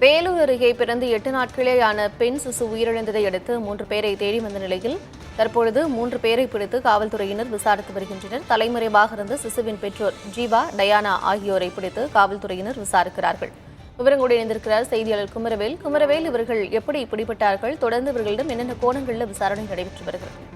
வேலூர் அருகே பிறந்து 8 நாட்களேயான பெண் சிசு உயிரிழந்ததை அடுத்து 3 பேரை தேடி வந்த நிலையில் தற்பொழுது 3 பேரை பிடித்து காவல்துறையினர் விசாரித்து வருகின்றனர். தலைமறைவாக இருந்த சிசுவின் பெற்றோர் ஜீவா, டயானா ஆகியோரை பிடித்து காவல்துறையினர் விசாரிக்கிறார்கள். விவரங்களோடு இணைந்திருக்கிறார் செய்தியாளர் குமரவேல். குமரவேல், இவர்கள் எப்படி பிடிபட்டார்கள்? தொடர்ந்து இவர்களிடம் என்னென்ன கோணங்களில் விசாரணை நடைபெற்று வருகிறது?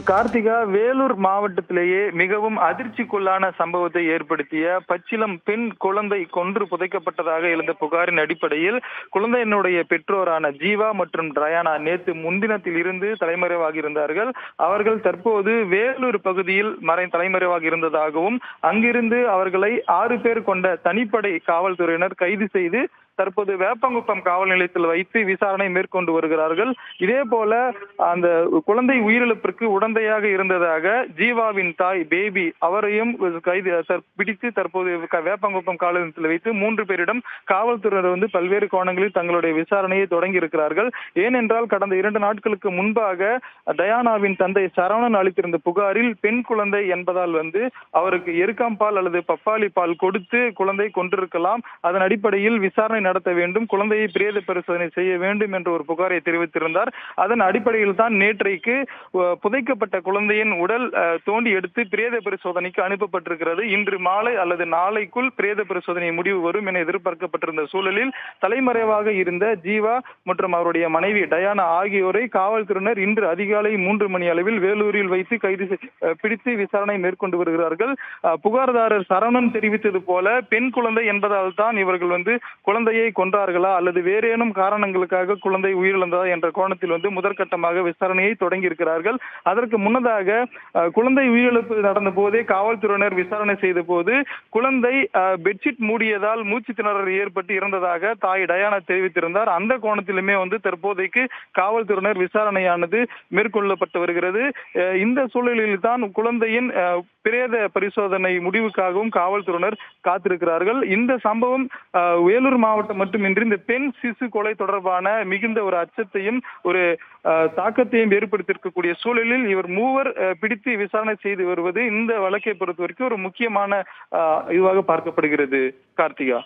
கார்த்திகா, வேலூர் மாவட்டத்திலேயே மிகவும் அதிர்ச்சிக்குள்ளான சம்பவத்தை ஏற்படுத்திய பச்சிளம் பெண் குழந்தை கொன்று புதைக்கப்பட்டதாக எழுந்த புகாரின் அடிப்படையில் குழந்தையினுடைய பெற்றோரான ஜீவா மற்றும் டயானா நேற்று முன்தினத்தில் இருந்து தலைமறைவாக இருந்தார்கள். அவர்கள் தற்போது வேலூர் பகுதியில் தலைமறைவாக இருந்ததாகவும் அங்கிருந்து அவர்களை 6 பேர் கொண்ட தனிப்படை காவல்துறையினர் கைது செய்து தற்போது வேப்பங்குப்பம் காவல் நிலையத்தில் வைத்து விசாரணை மேற்கொண்டு வருகிறார்கள். இதே போல அந்த குழந்தை உயிரிழப்பிற்கு உடந்தையாக இருந்ததாக ஜீவாவின் தாய் பேபி அவரையும் பிடித்து தற்போது வேப்பங்குப்பம் காவல் நிலையத்தில் வைத்து 3 பேரிடம் காவல்துறையினர் பல்வேறு கோணங்களில் தங்களுடைய விசாரணையை தொடங்கி இருக்கிறார்கள். ஏனென்றால் கடந்த 2 நாட்களுக்கு முன்பாக டயானாவின் தந்தை சரவணன் அளித்திருந்த புகாரில் பெண் குழந்தை என்பதால் அவருக்கு எருக்காம்பால் அல்லது பப்பாளி பால் கொடுத்து குழந்தை கொண்டிருக்கலாம், அதன் அடிப்படையில் விசாரணை நடத்த வேண்டும், குழந்தையை பிரேத பரிசோதனை செய்ய வேண்டும் என்ற ஒரு புகாரை தெரிவித்திருந்தார். அதன் அடிப்படையில் தான் நேற்றைக்கு புதைக்கப்பட்ட குழந்தையின் உடல் தோண்டி எடுத்து பிரேத பரிசோதனைக்கு அனுப்பப்பட்டிருக்கிறது. இன்று மாலை அல்லது நாளைக்குள் பிரேத பரிசோதனை முடிவு வரும் என எதிர்பார்க்கப்பட்டிருந்த சூழலில் தலைமறைவாக இருந்த ஜீவா மற்றும் அவருடைய மனைவி டயானா ஆகியோரை காவல்துறையினர் இன்று அதிகாலை 3 மணி அளவில் வேலூரில் வைத்து பிடித்து விசாரணை மேற்கொண்டு வருகிறார்கள். புகார்தாரர் சரவணன் தெரிவித்தது போல பெண் குழந்தை என்பதால் தான் இவர்கள் குழந்தையை கொன்றார்களா அல்லது வேறேனும் காரணங்களுக்காக குழந்தை உயிரிழந்ததா என்ற கோணத்தில் முதற்கட்டமாக விசாரணையை தொடங்கி இருக்கிறார்கள். அதற்கு முன்னதாக குழந்தை உயிரிழப்பு நடந்த போதே காவல்துறையினர் விசாரணை செய்த போது குழந்தை பெட்ஷீட் மூடியதால் மூச்சு திணறல் ஏற்பட்டு இறந்ததாக தாய் டயானா தெரிவித்திருந்தார். அந்த கோணத்திலுமே தற்போதைக்கு காவல்துறையினர் விசாரணையானது மேற்கொள்ளப்பட்டு வருகிறது. இந்த சூழலில் தான் குழந்தையின் பிரேத பரிசோதனை முடிவுக்காகவும் காவல்துறையினர் காத்திருக்கிறார்கள். இந்த சம்பவம் வேலூர் மாவட்டம் மட்டுமின்றி இந்த பெண் சிசு கொலை தொடர்பான மிகுந்த ஒரு அச்சத்தையும் ஒரு தாக்கத்தையும் ஏற்படுத்தியிருக்கக்கூடிய சூழலில் இவர் 3 பிடித்து விசாரணை செய்து வருவது இந்த வழக்கை பொறுத்த வரைக்கும் ஒரு முக்கியமான இதுவாக பார்க்கப்படுகிறது. கார்த்திகா.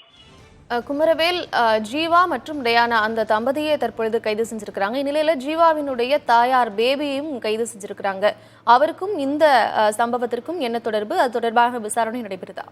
குமரவேல், ஜீவா மற்றும் டயானா அந்த தம்பதியை தற்பொழுது கைது செஞ்சிருக்கிறாங்க. இந்நிலையில ஜீவாவினுடைய தாயார் பேபியையும் கைது செஞ்சிருக்கிறாங்க. அவருக்கும் இந்த சம்பவத்திற்கும் என்ன தொடர்பு? அது தொடர்பாக விசாரணை நடைபெறுதா?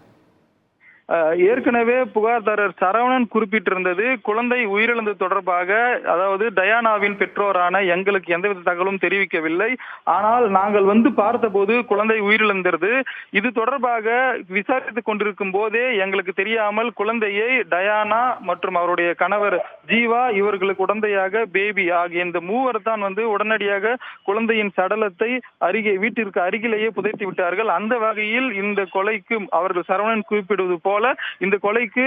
ஏற்கனவே புகார்தாரர் சரவணன் குறிப்பிட்டிருந்தது குழந்தை உயிரிழந்தது தொடர்பாக, அதாவது டயானாவின் பெற்றோரான எங்களுக்கு எந்தவித தகவலும் தெரிவிக்கவில்லை, ஆனால் நாங்கள் பார்த்தபோது குழந்தை உயிரிழந்தது. இது தொடர்பாக விசாரித்துக் கொண்டிருக்கும் போதே எங்களுக்கு தெரியாமல் குழந்தையை டயானா மற்றும் அவருடைய கணவர் ஜீவா இவர்களுக்கு உடந்தையாக பேபி ஆகிய இந்த 3 தான் உடனடியாக குழந்தையின் சடலத்தை வீட்டிற்கு அருகிலேயே புதைத்து விட்டார்கள். அந்த வகையில் இந்த கொலைக்கு அவர்கள் சரவணன் குறிப்பிடுவது போல இந்த கொலைக்கு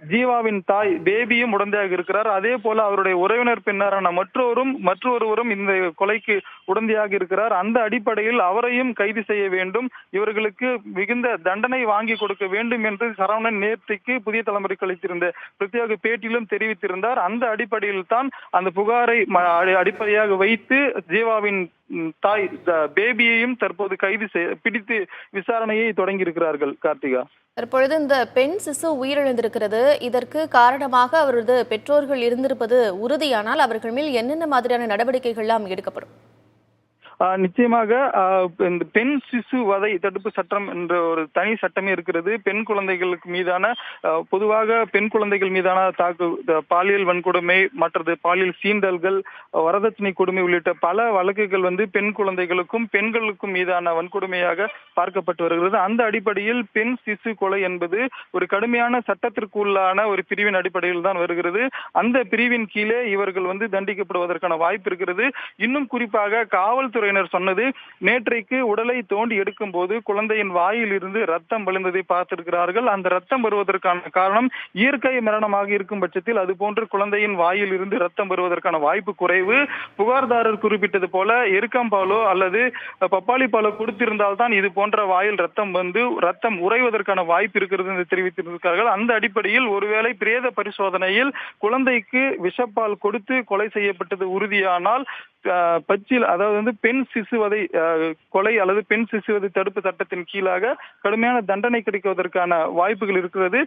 ஜீவாவின் தாய் பேபியும் உடந்தையாக இருக்கிறார். அதே போல அவருடைய உறவினர் பெண்ணாரான மற்றொருவரும் இந்த கொலைக்கு உடந்தையாக இருக்கிறார். அந்த அடிப்படையில் அவரையும் கைது செய்ய வேண்டும், இவர்களுக்கு மிகுந்த தண்டனை வாங்கி கொடுக்க வேண்டும் என்று சரவணன் நேற்றைக்கு புதிய தலைமுறைக்கு அளித்திருந்த பிரத்யேக பேட்டியிலும் தெரிவித்திருந்தார். அந்த அடிப்படையில் தான் அந்த புகாரை அடிப்படையாக வைத்து ஜீவாவின் தாய் பேபியையும் தற்போது பிடித்து விசாரணையை தொடங்கி இருக்கிறார்கள். கார்த்திகா. தற்பொழுது இந்த பெண் சிசு உயிரிழந்திருக்கிறது. இதற்கு காரணமாக அவரது பெற்றோர்கள் இருந்திருப்பது உறுதியானால் அவர்கள் மேல் என்னென்ன மாதிரியான நடவடிக்கைகள் எல்லாம் எடுக்கப்படும்? நிச்சயமாக இந்த பெண் சிசு வதை தடுப்பு சட்டம் என்ற ஒரு தனி சட்டமே இருக்கிறது. பெண் குழந்தைகளுக்கு மீதான பொதுவாக பெண் குழந்தைகள் மீதான பாலியல் வன்கொடுமை, மற்றது பாலியல் சீண்டல்கள், வரதட்சணை கொடுமை உள்ளிட்ட பல வழக்குகள் பெண் குழந்தைகளுக்கும் பெண்களுக்கும் மீதான வன்கொடுமையாக பார்க்கப்பட்டு வருகிறது. அந்த அடிப்படையில் பெண் சிசு கொலை என்பது ஒரு கடுமையான சட்டத்திற்குள்ளான ஒரு பிரிவின் அடிப்படையில் தான் வருகிறது. அந்த பிரிவின் கீழே இவர்கள் தண்டிக்கப்படுவதற்கான வாய்ப்பு இருக்கிறது. இன்னும் குறிப்பாக காவல்துறை சொன்னது, நேற்றைக்கு உடலை தோண்டி எடுக்கும் போது குழந்தையின் வாயில் இருந்து ரத்தம் வழிந்ததை பார்த்திருக்கிறார்கள். அந்த ரத்தம் வருவதற்கான காரணம் இயற்கை மரணமாக இருக்கும் பட்சத்தில் அது போன்று குழந்தையின் வாயில் இருந்து ரத்தம் வருவதற்கான வாய்ப்பு குறைவு. புகார்தாரர் குறிப்பிட்டது போல எருக்காம்பாலோ அல்லது பப்பாளி பாலோ கொடுத்திருந்தால் தான் இது போன்ற வாயில் ரத்தம் உறைவதற்கான வாய்ப்பு இருக்கிறது என்று தெரிவித்திருக்கிறார்கள். அந்த அடிப்படையில் ஒருவேளை பிரேத பரிசோதனையில் குழந்தைக்கு விஷப்பால் கொடுத்து கொலை செய்யப்பட்டது உறுதியானால் பச்சில் அதாவது பெண் சிசுவதை கொலை அல்லது பெண் சிசுவதை தடுப்பு சட்டத்தின் கீழாக கடுமையான தண்டனை கிடைக்குவதற்கான வாய்ப்புகள் இருக்கிறது.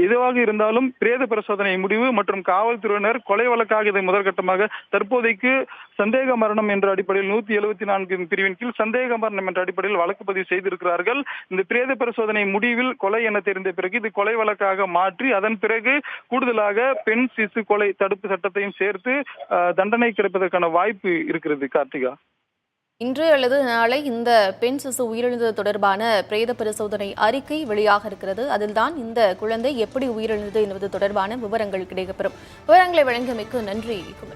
எதுவாக இருந்தாலும் பிரேத பரிசோதனை முடிவு மற்றும் காவல்துறையினர் கொலை வழக்காக இதை முதற்கட்டமாக தற்போதைக்கு சந்தேக மரணம் என்ற அடிப்படையில் 174 பிரிவின் கீழ் சந்தேக மரணம் என்ற அடிப்படையில் வழக்கு பதிவு செய்திருக்கிறார்கள். இந்த பிரேத பரிசோதனை முடிவில் கொலை என தெரிந்த பிறகு இது கொலை வழக்காக மாற்றி அதன் பிறகு கூடுதலாக பெண் சிசு கொலை தடுப்பு சட்டத்தையும் சேர்த்து தண்டனை கிடைப்பதற்கான வாய்ப்பு இருக்கிறது. கார்த்திகா, இன்று அல்லது நாளை இந்த பெண் சிசு உயிரிழந்தது தொடர்பான பிரேத பரிசோதனை அறிக்கை வெளியாக இருக்கிறது. அதில்தான் இந்த குழந்தை எப்படி உயிரிழந்தது என்பது தொடர்பான விவரங்கள் கிடைக்கப்பெறும். விவரங்களை வழங்கியமைக்கு நன்றி குமரன்.